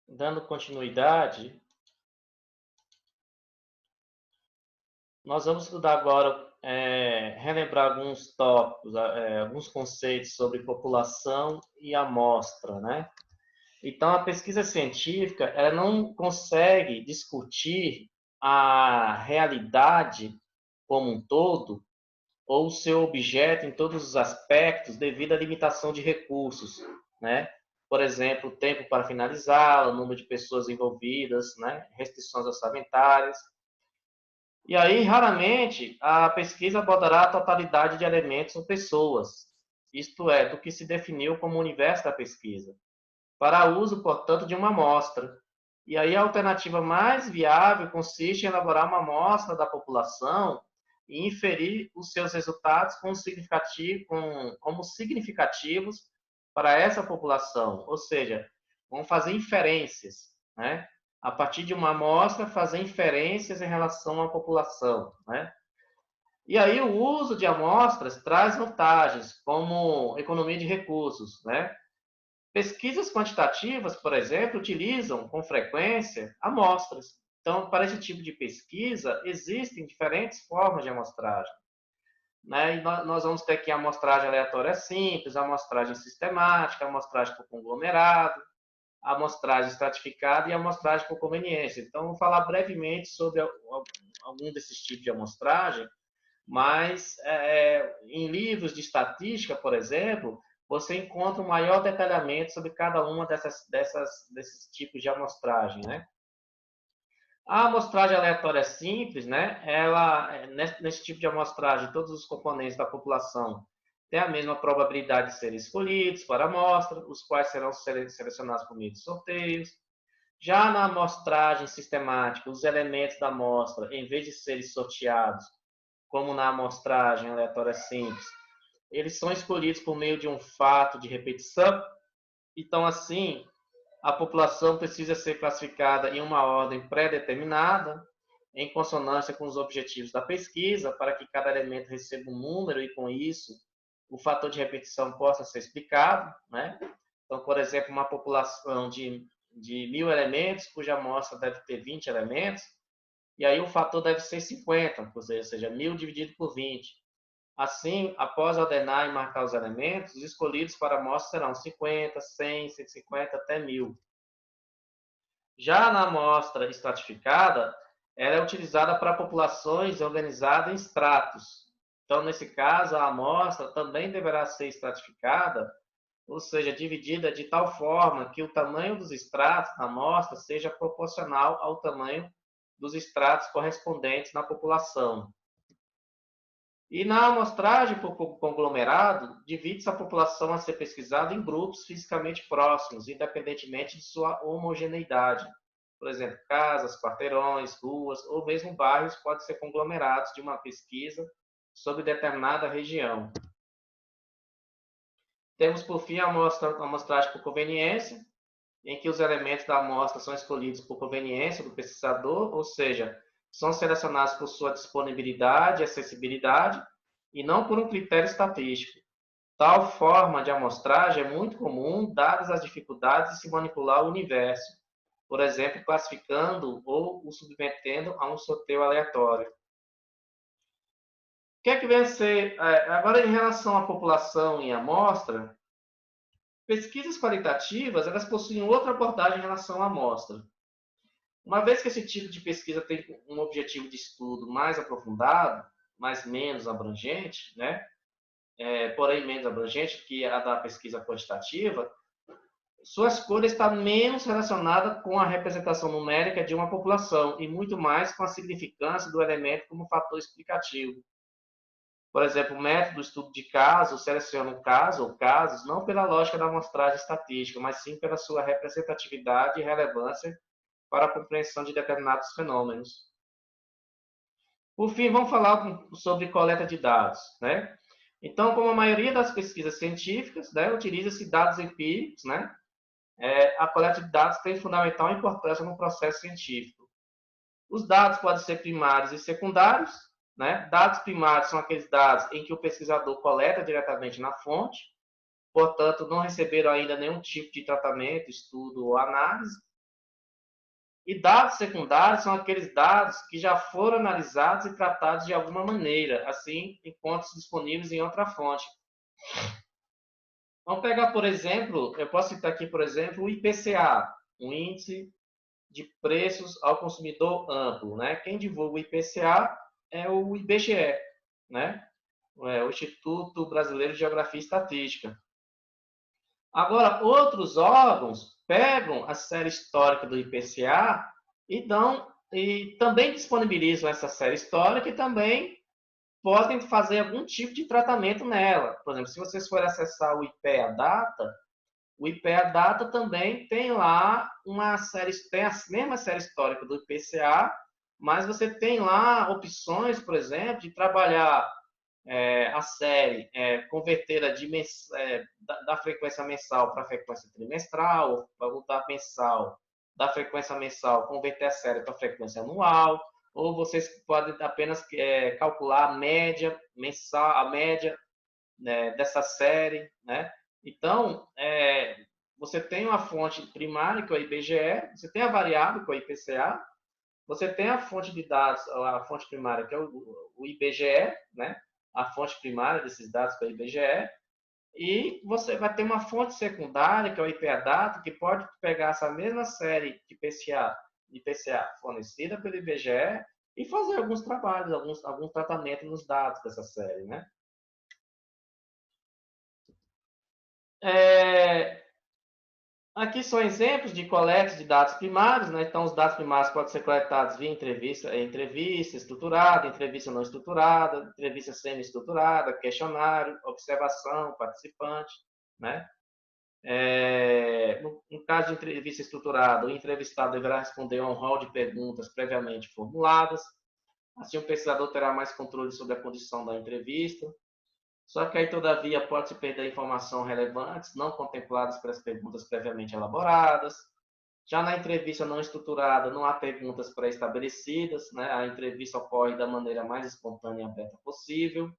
Dando continuidade, nós vamos estudar agora, relembrar alguns tópicos, alguns conceitos sobre população e amostra, né? Então, a pesquisa científica, ela não consegue discutir a realidade como um todo, ou o seu objeto em todos os aspectos, devido à limitação de recursos, né? Por exemplo, o tempo para finalizá-la, o número de pessoas envolvidas, né? Restrições orçamentárias. E aí, raramente, a pesquisa abordará a totalidade de elementos ou pessoas, isto é, do que se definiu como o universo da pesquisa, para uso, portanto, de uma amostra. E aí, a alternativa mais viável consiste em elaborar uma amostra da população e inferir os seus resultados como significativos para essa população, ou seja, vão fazer inferências, né? A partir de uma amostra, fazer inferências em relação à população, né? E aí o uso de amostras traz vantagens, como economia de recursos, né? Pesquisas quantitativas, por exemplo, utilizam com frequência amostras. Então, para esse tipo de pesquisa, existem diferentes formas de amostragem, né? E nós vamos ter aqui a amostragem aleatória simples, a amostragem sistemática, a amostragem por conglomerado, a amostragem estratificada e a amostragem por conveniência. Então, vou falar brevemente sobre algum desses tipos de amostragem, mas em livros de estatística, por exemplo, você encontra um maior detalhamento sobre cada uma desses tipos de amostragem, né? A amostragem aleatória simples, né? Ela, nesse tipo de amostragem, todos os componentes da população têm a mesma probabilidade de serem escolhidos para a amostra, os quais serão selecionados por meio de sorteios. Já na amostragem sistemática, os elementos da amostra, em vez de serem sorteados, como na amostragem aleatória simples, eles são escolhidos por meio de um fato de repetição. Então, assim, a população precisa ser classificada em uma ordem pré-determinada, em consonância com os objetivos da pesquisa, para que cada elemento receba um número e, com isso, o fator de repetição possa ser explicado, né? Então, por exemplo, uma população de 1.000 elementos, cuja amostra deve ter 20 elementos, e aí o fator deve ser 50, ou seja, 1.000 dividido por 20. Assim, após ordenar e marcar os elementos, os escolhidos para a amostra serão 50, 100, 150 até 1.000. Já na amostra estratificada, ela é utilizada para populações organizadas em estratos. Então, nesse caso, a amostra também deverá ser estratificada, ou seja, dividida de tal forma que o tamanho dos estratos da amostra seja proporcional ao tamanho dos estratos correspondentes na população. E na amostragem por conglomerado, divide-se a população a ser pesquisada em grupos fisicamente próximos, independentemente de sua homogeneidade. Por exemplo, casas, quarteirões, ruas ou mesmo bairros podem ser conglomerados de uma pesquisa sobre determinada região. Temos, por fim, a amostragem por conveniência, em que os elementos da amostra são escolhidos por conveniência do pesquisador, ou seja, são selecionados por sua disponibilidade e acessibilidade, e não por um critério estatístico. Tal forma de amostragem é muito comum, dadas as dificuldades de se manipular o universo, por exemplo, classificando ou o submetendo a um sorteio aleatório. O que é que vem a ser, agora em relação à população em amostra, pesquisas qualitativas, elas possuem outra abordagem em relação à amostra. Uma vez que esse tipo de pesquisa tem um objetivo de estudo mais aprofundado, mas menos abrangente, né? Porém menos abrangente que a da pesquisa quantitativa, sua escolha está menos relacionada com a representação numérica de uma população e muito mais com a significância do elemento como fator explicativo. Por exemplo, o método do estudo de casos seleciona um caso ou casos não pela lógica da amostragem estatística, mas sim pela sua representatividade e relevância para a compreensão de determinados fenômenos. Por fim, vamos falar sobre coleta de dados, né? Então, como a maioria das pesquisas científicas, né, utiliza-se dados empíricos, né? A coleta de dados tem fundamental importância no processo científico. Os dados podem ser primários e secundários, né? Dados primários são aqueles dados em que o pesquisador coleta diretamente na fonte, portanto, não receberam ainda nenhum tipo de tratamento, estudo ou análise. E dados secundários são aqueles dados que já foram analisados e tratados de alguma maneira, assim, enquanto disponíveis em outra fonte. Vamos pegar, por exemplo, eu posso citar aqui, por exemplo, o IPCA, um índice de preços ao consumidor amplo, né? Quem divulga o IPCA é o IBGE, né? O Instituto Brasileiro de Geografia e Estatística. Agora, outros órgãos pegam a série histórica do IPCA e também disponibilizam essa série histórica e também podem fazer algum tipo de tratamento nela. Por exemplo, se vocês forem acessar o IPEA Data também tem lá uma série, tem a mesma série histórica do IPCA, mas você tem lá opções, por exemplo, de trabalhar a série, convertê-la da frequência mensal para a frequência trimestral, ou da mensal, da frequência mensal, converter a série para a frequência anual, ou vocês podem apenas calcular a média mensal, a média, né, dessa série, né? Então, você tem uma fonte primária, que é o IBGE, você tem a variável, que é o IPCA, você tem a fonte de dados, a fonte primária, que é o IBGE, né? A fonte primária desses dados, que é o IBGE, e você vai ter uma fonte secundária, que é o IPEA-Data, que pode pegar essa mesma série de IPCA fornecida pelo IBGE e fazer alguns trabalhos, alguns tratamentos nos dados dessa série, né? Aqui são exemplos de coleta de dados primários, né? Então, os dados primários podem ser coletados via entrevista estruturada, entrevista não estruturada, entrevista semi-estruturada, questionário, observação, participante, né? No caso de entrevista estruturada, o entrevistado deverá responder a um rol de perguntas previamente formuladas. Assim, o pesquisador terá mais controle sobre a condição da entrevista. Só que aí, todavia, pode-se perder informação relevantes, não contempladas pelas perguntas previamente elaboradas. Já na entrevista não estruturada, não há perguntas pré-estabelecidas, né? A entrevista ocorre da maneira mais espontânea e aberta possível.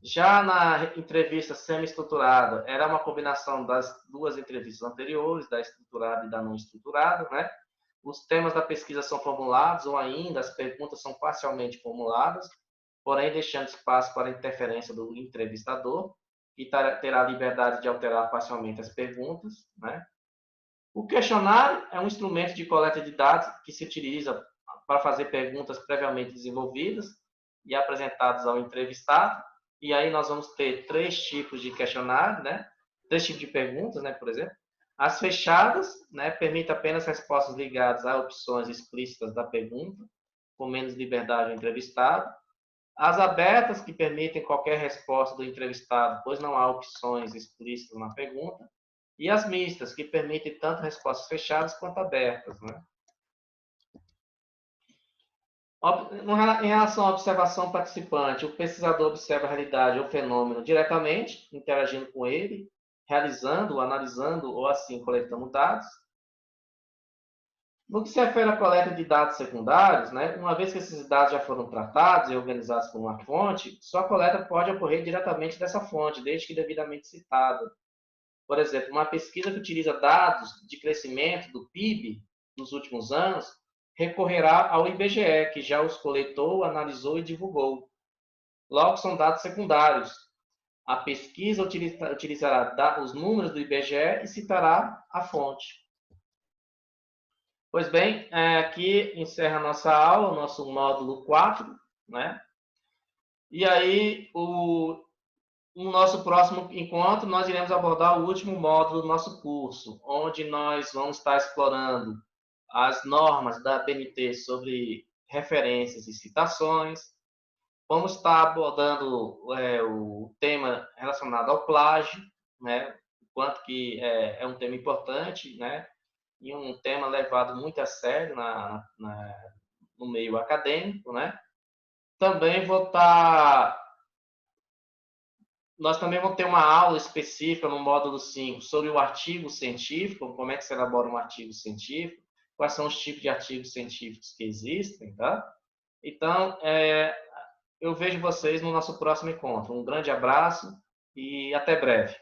Já na entrevista semi-estruturada, era uma combinação das duas entrevistas anteriores, da estruturada e da não estruturada, né? Os temas da pesquisa são formulados, ou ainda as perguntas são parcialmente formuladas, porém deixando espaço para a interferência do entrevistador, que terá liberdade de alterar parcialmente as perguntas, né? O questionário é um instrumento de coleta de dados que se utiliza para fazer perguntas previamente desenvolvidas e apresentadas ao entrevistado. E aí nós vamos ter três tipos de questionário, né? Três tipos de perguntas, né? Por exemplo, as fechadas, né? Permite apenas respostas ligadas a opções explícitas da pergunta, com menos liberdade ao entrevistado. As abertas, que permitem qualquer resposta do entrevistado, pois não há opções explícitas na pergunta. E as mistas, que permitem tanto respostas fechadas quanto abertas, né? Em relação à observação participante, o pesquisador observa a realidade ou fenômeno diretamente, interagindo com ele, realizando, analisando ou assim coletando dados. No que se refere à coleta de dados secundários, né, uma vez que esses dados já foram tratados e organizados por uma fonte, sua coleta pode ocorrer diretamente dessa fonte, desde que devidamente citada. Por exemplo, uma pesquisa que utiliza dados de crescimento do PIB nos últimos anos recorrerá ao IBGE, que já os coletou, analisou e divulgou. Logo, são dados secundários. A pesquisa utilizará os números do IBGE e citará a fonte. Pois bem, aqui encerra a nossa aula, o nosso módulo 4, né? E aí, no nosso próximo encontro, nós iremos abordar o último módulo do nosso curso, onde nós vamos estar explorando as normas da BNT sobre referências e citações. Vamos estar abordando o tema relacionado ao plágio, né? O quanto que é um tema importante, né? E um tema levado muito a sério no meio acadêmico, né? Também nós também vamos ter uma aula específica no módulo 5 sobre o artigo científico, como é que se elabora um artigo científico, quais são os tipos de artigos científicos que existem, tá? Então, eu vejo vocês no nosso próximo encontro. Um grande abraço e até breve.